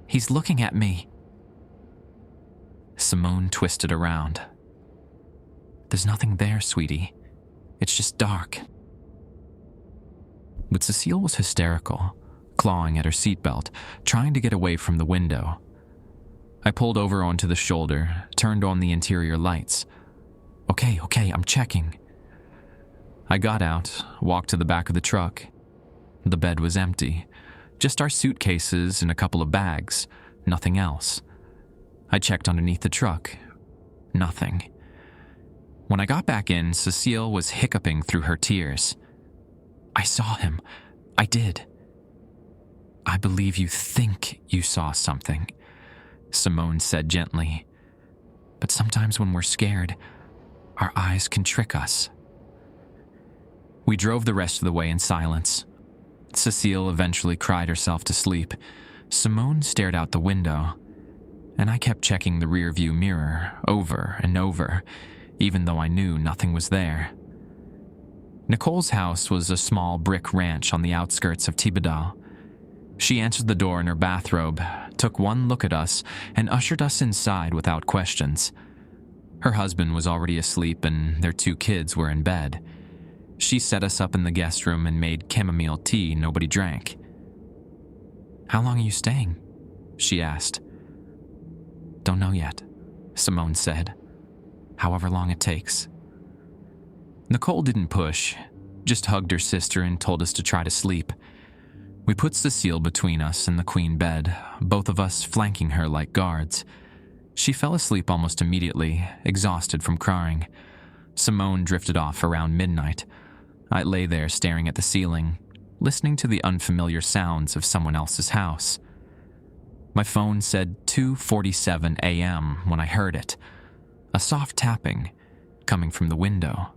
He's looking at me. Simone twisted around. There's nothing there, sweetie. It's just dark. But Cecile was hysterical, clawing at her seatbelt, trying to get away from the window. I pulled over onto the shoulder, turned on the interior lights. Okay, I'm checking. I got out, walked to the back of the truck. The bed was empty. Just our suitcases and a couple of bags. Nothing else. I checked underneath the truck. Nothing. When I got back in, Cecile was hiccuping through her tears. I saw him. I did. I believe you think you saw something, Simone said gently. But sometimes when we're scared, our eyes can trick us. We drove the rest of the way in silence. Cecile eventually cried herself to sleep. Simone stared out the window, and I kept checking the rearview mirror over and over, even though I knew nothing was there. Nicole's house was a small brick ranch on the outskirts of Thibodeau. She answered the door in her bathrobe, took one look at us, and ushered us inside without questions. Her husband was already asleep and their 2 kids were in bed. She set us up in the guest room and made chamomile tea nobody drank. How long are you staying? She asked. Don't know yet, Simone said. However long it takes. Nicole didn't push, just hugged her sister and told us to try to sleep. We put Cecile between us and the queen bed, both of us flanking her like guards. She fell asleep almost immediately, exhausted from crying. Simone drifted off around midnight. I lay there staring at the ceiling, listening to the unfamiliar sounds of someone else's house. My phone said 2:47 a.m. when I heard it, a soft tapping coming from the window.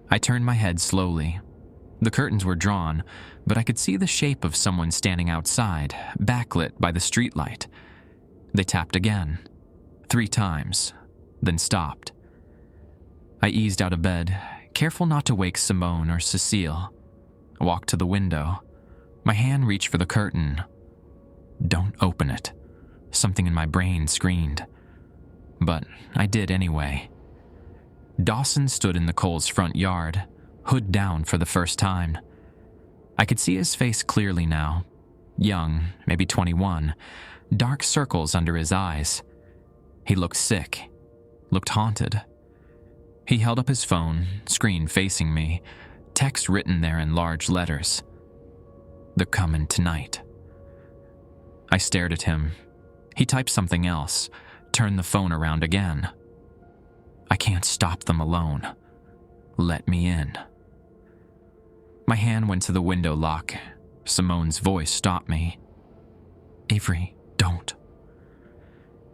I turned my head slowly. The curtains were drawn, but I could see the shape of someone standing outside, backlit by the streetlight. They tapped again, 3 times, then stopped. I eased out of bed, careful not to wake Simone or Cecile. I walked to the window. My hand reached for the curtain. "Don't open it," something in my brain screamed. But I did anyway. Dawson stood in Nicole's front yard, hood down for the first time. I could see his face clearly now. Young, maybe 21, dark circles under his eyes. He looked sick, looked haunted. He held up his phone, screen facing me, text written there in large letters. "They're coming tonight." I stared at him. He typed something else, turned the phone around again. "I can't stop them alone. Let me in." My hand went to the window lock. Simone's voice stopped me. "Avery, don't."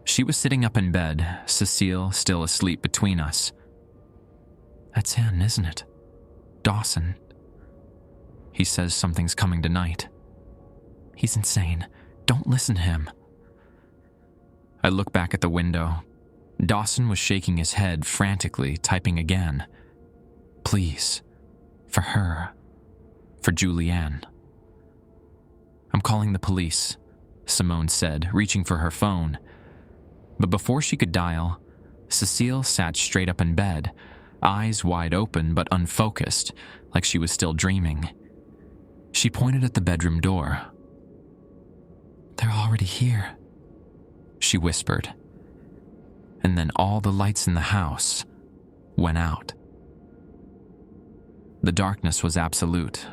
She was sitting up in bed, Cecile still asleep between us. "That's him, isn't it? Dawson. He says something's coming tonight. He's insane. Don't listen to him." I looked back at the window. Dawson was shaking his head frantically, typing again. "Please. For her. For Julianne." "I'm calling the police," Simone said, reaching for her phone. But before she could dial, Cecile sat straight up in bed, eyes wide open but unfocused, like she was still dreaming. She pointed at the bedroom door. "They're already here," she whispered. And then all the lights in the house went out. The darkness was absolute.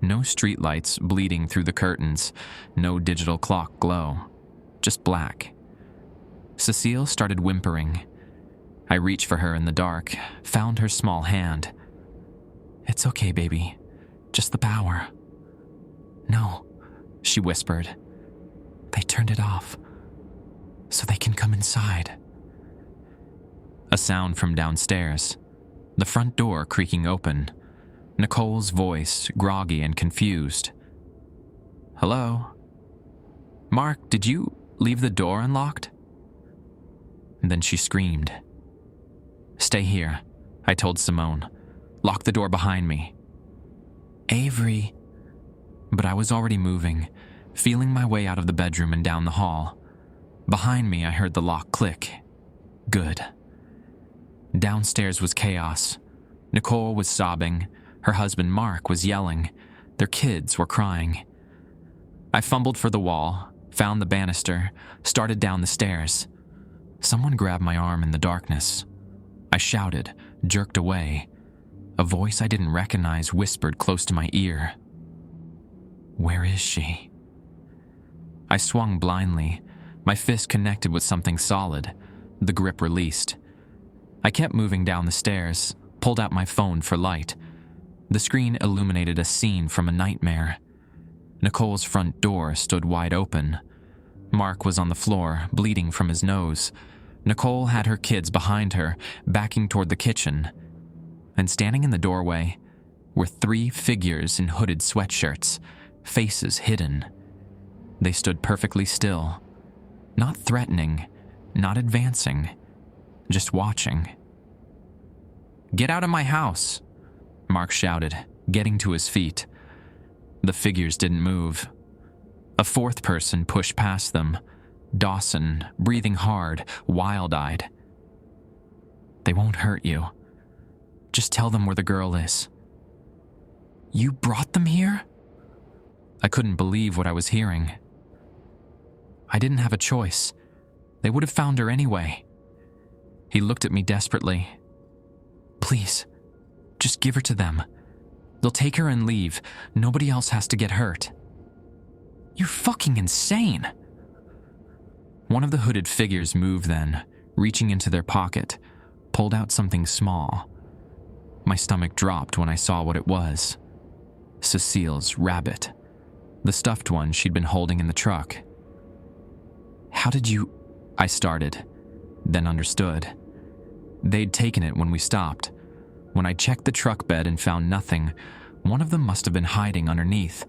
No streetlights bleeding through the curtains, no digital clock glow, just black. Cecile started whimpering. I reached for her in the dark, found her small hand. "It's okay, baby. Just the power." "No," she whispered. "They turned it off, so they can come inside." A sound from downstairs, the front door creaking open, Nicole's voice groggy and confused. "Hello? Mark, did you leave the door unlocked?" And then she screamed. "Stay here," I told Simone. "Lock the door behind me." "Avery." But I was already moving, feeling my way out of the bedroom and down the hall. Behind me, I heard the lock click. Good. Downstairs was chaos. Nicole was sobbing. Her husband, Mark, was yelling. Their kids were crying. I fumbled for the wall, found the banister, started down the stairs. Someone grabbed my arm in the darkness. I shouted, jerked away. A voice I didn't recognize whispered close to my ear. "Where is she?" I swung blindly, my fist connected with something solid, the grip released. I kept moving down the stairs, pulled out my phone for light. The screen illuminated a scene from a nightmare. Nicole's front door stood wide open. Mark was on the floor, bleeding from his nose. Nicole had her kids behind her, backing toward the kitchen. And standing in the doorway were 3 figures in hooded sweatshirts, faces hidden. They stood perfectly still, not threatening, not advancing, just watching. "Get out of my house!" Mark shouted, getting to his feet. The figures didn't move. A 4th person pushed past them, Dawson, breathing hard, wild-eyed. "They won't hurt you. Just tell them where the girl is." "You brought them here?" I couldn't believe what I was hearing. "I didn't have a choice. They would have found her anyway." He looked at me desperately. "Please, just give her to them. They'll take her and leave. Nobody else has to get hurt." "You're fucking insane!" One of the hooded figures moved then, reaching into their pocket, pulled out something small. My stomach dropped when I saw what it was. Cecile's rabbit. The stuffed one she'd been holding in the truck. "How did you—" I started, then understood. They'd taken it when we stopped. When I checked the truck bed and found nothing, one of them must have been hiding underneath,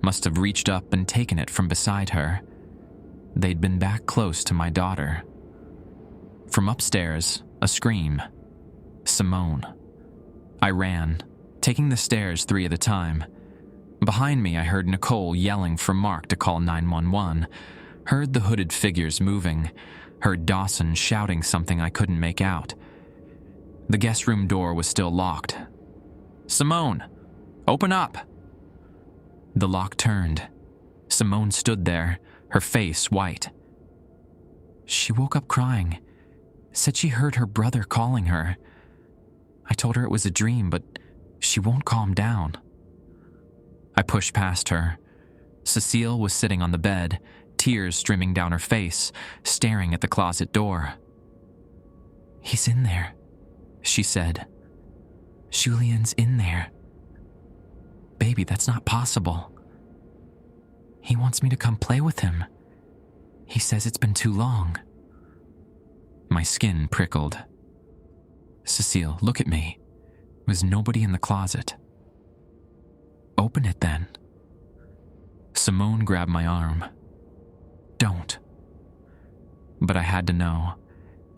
must have reached up and taken it from beside her. They'd been back close to my daughter. From upstairs, a scream. Simone. I ran, taking the stairs 3 at a time. Behind me, I heard Nicole yelling for Mark to call 911, heard the hooded figures moving, heard Dawson shouting something I couldn't make out. The guest room door was still locked. "Simone, open up!" The lock turned. Simone stood there, her face white. She woke up crying, said she heard her brother calling her. I told her it was a dream, but she won't calm down. I pushed past her. Cecile was sitting on the bed, tears streaming down her face, staring at the closet door. "He's in there," she said. "Julian's in there. Baby, that's not possible. He wants me to come play with him. He says it's been too long." My skin prickled. "Cecile, look at me. There's nobody in the closet." "Open it then." Simone grabbed my arm. "Don't." But I had to know.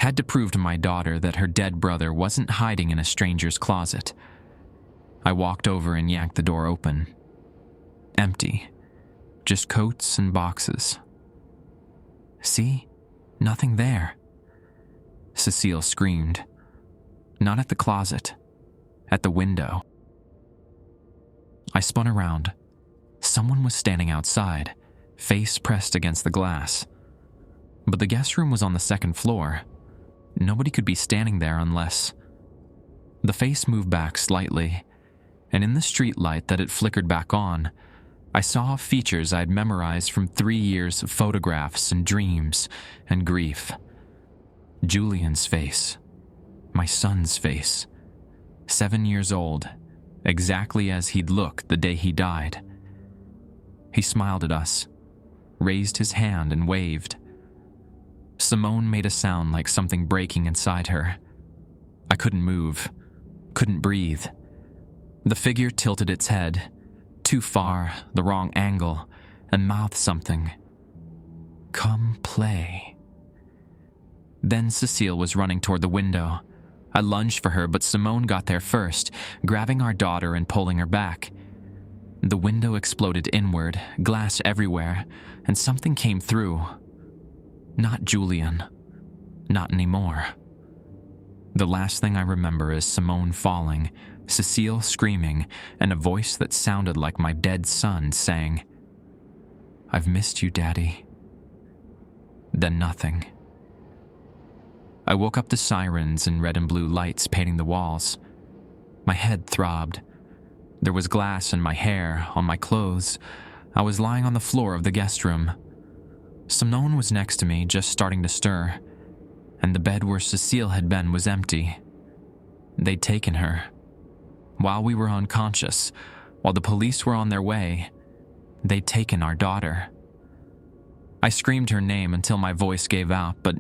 Had to prove to my daughter that her dead brother wasn't hiding in a stranger's closet. I walked over and yanked the door open. Empty. Just coats and boxes. "See? Nothing there." Cecile screamed. Not at the closet. At the window. I spun around. Someone was standing outside, face pressed against the glass. But the guest room was on the second floor. Nobody could be standing there unless... The face moved back slightly, and in the street light that it flickered back on, I saw features I'd memorized from 3 years of photographs and dreams and grief. Julian's face. My son's face. 7 years old, exactly as he'd looked the day he died. He smiled at us, raised his hand and waved. Simone made a sound like something breaking inside her. I couldn't move, couldn't breathe. The figure tilted its head, too far, the wrong angle, and mouthed something. "Come play." Then Cecile was running toward the window. I lunged for her, but Simone got there first, grabbing our daughter and pulling her back. The window exploded inward, glass everywhere, and something came through. Not Julian. Not anymore. The last thing I remember is Simone falling, Cecile screaming, and a voice that sounded like my dead son saying, "I've missed you, Daddy." Then nothing. I woke up to sirens and red and blue lights painting the walls. My head throbbed. There was glass in my hair, on my clothes. I was lying on the floor of the guest room. Simone was next to me, just starting to stir, and the bed where Cecile had been was empty. They'd taken her. While we were unconscious, while the police were on their way, they'd taken our daughter. I screamed her name until my voice gave out, but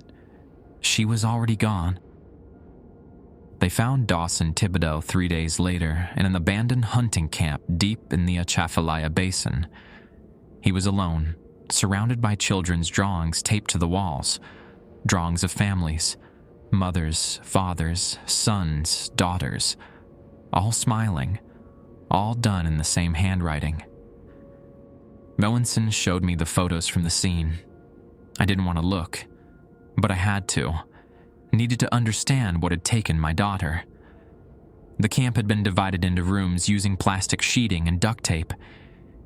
she was already gone. They found Dawson Thibodeau 3 days later in an abandoned hunting camp deep in the Atchafalaya Basin. He was alone, surrounded by children's drawings taped to the walls, drawings of families, mothers, fathers, sons, daughters, all smiling, all done in the same handwriting. Moenson showed me the photos from the scene. I didn't want to look, but I had to. Needed to understand what had taken my daughter. The camp had been divided into rooms using plastic sheeting and duct tape.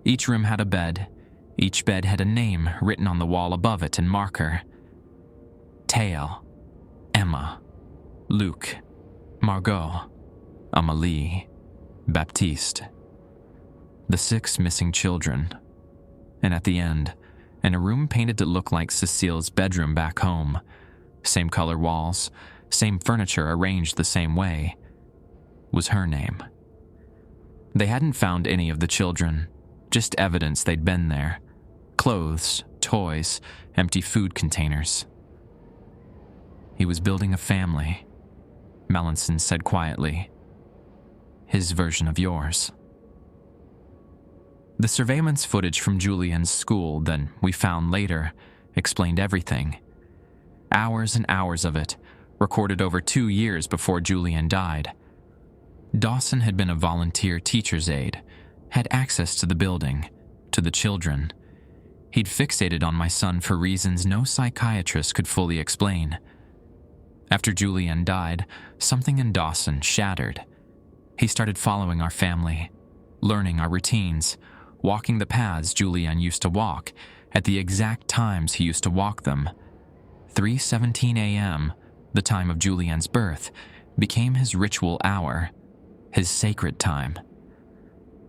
Each room had a bed. Each bed had a name written on the wall above it in marker. Théo, Emma, Luc, Margot, Amélie, Baptiste. The 6 missing children. And at the end, in a room painted to look like Cecile's bedroom back home, same color walls, same furniture arranged the same way, was her name. They hadn't found any of the children, just evidence they'd been there. Clothes, toys, empty food containers. He was building a family, Melanson said quietly. His version of yours. The surveillance footage from Julian's school that we found later explained everything. Hours and hours of it, recorded over 2 years before Julian died. Dawson had been a volunteer teacher's aide, had access to the building, to the children. He'd fixated on my son for reasons no psychiatrist could fully explain. After Julian died, something in Dawson shattered. He started following our family, learning our routines, walking the paths Julian used to walk at the exact times he used to walk them. 3:17 a.m., the time of Julian's birth, became his ritual hour, his sacred time.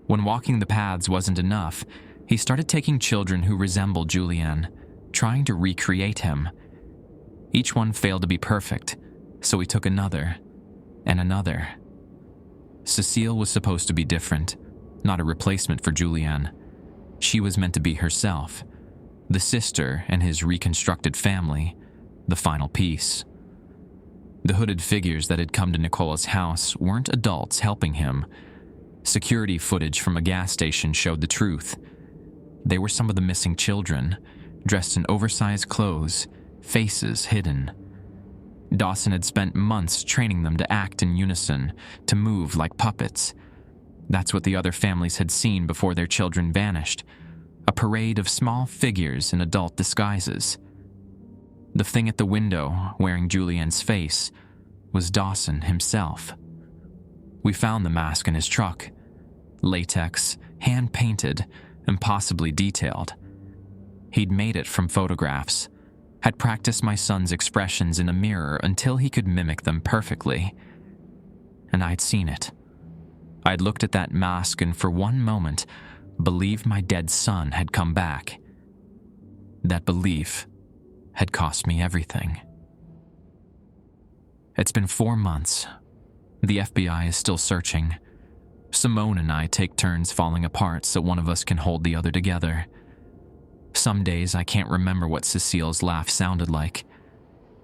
When walking the paths wasn't enough, he started taking children who resembled Julian, trying to recreate him. Each one failed to be perfect, so he took another and another. Cecile was supposed to be different, not a replacement for Julian. She was meant to be herself, the sister and his reconstructed family, the final piece. The hooded figures that had come to Nicola's house weren't adults helping him. Security footage from a gas station showed the truth. They were some of the missing children, dressed in oversized clothes, faces hidden. Dawson had spent months training them to act in unison, to move like puppets. That's what the other families had seen before their children vanished, a parade of small figures in adult disguises. The thing at the window, wearing Julian's face, was Dawson himself. We found the mask in his truck. Latex, hand-painted, impossibly detailed. He'd made it from photographs, had practiced my son's expressions in a mirror until he could mimic them perfectly. And I'd seen it. I'd looked at that mask and for one moment believed my dead son had come back. That belief had cost me everything. It's been 4 months. The FBI is still searching. Simone and I take turns falling apart so one of us can hold the other together. Some days I can't remember what Cecile's laugh sounded like.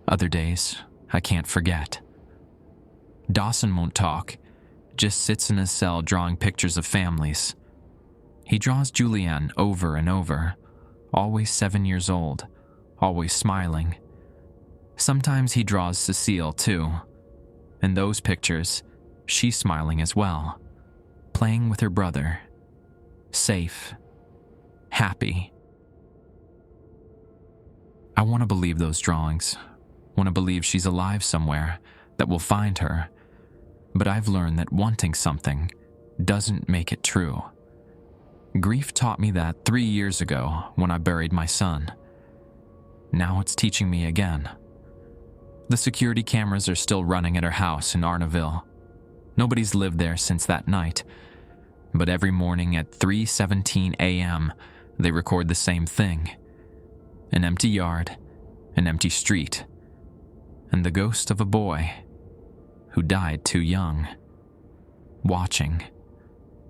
Other days, I can't forget. Dawson won't talk, just sits in his cell drawing pictures of families. He draws Julianne over and over, always 7 years old, always smiling. Sometimes he draws Cecile too. In those pictures, she's smiling as well, playing with her brother, safe, happy. I want to believe those drawings, want to believe she's alive somewhere, that we'll find her. But I've learned that wanting something doesn't make it true. Grief taught me that 3 years ago when I buried my son. Now it's teaching me again. The security cameras are still running at her house in Arnaville. Nobody's lived there since that night. But every morning at 3:17 a.m., they record the same thing. An empty yard, an empty street, and the ghost of a boy who died too young. Watching,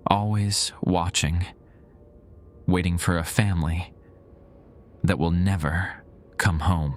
always watching, waiting for a family that will never come home.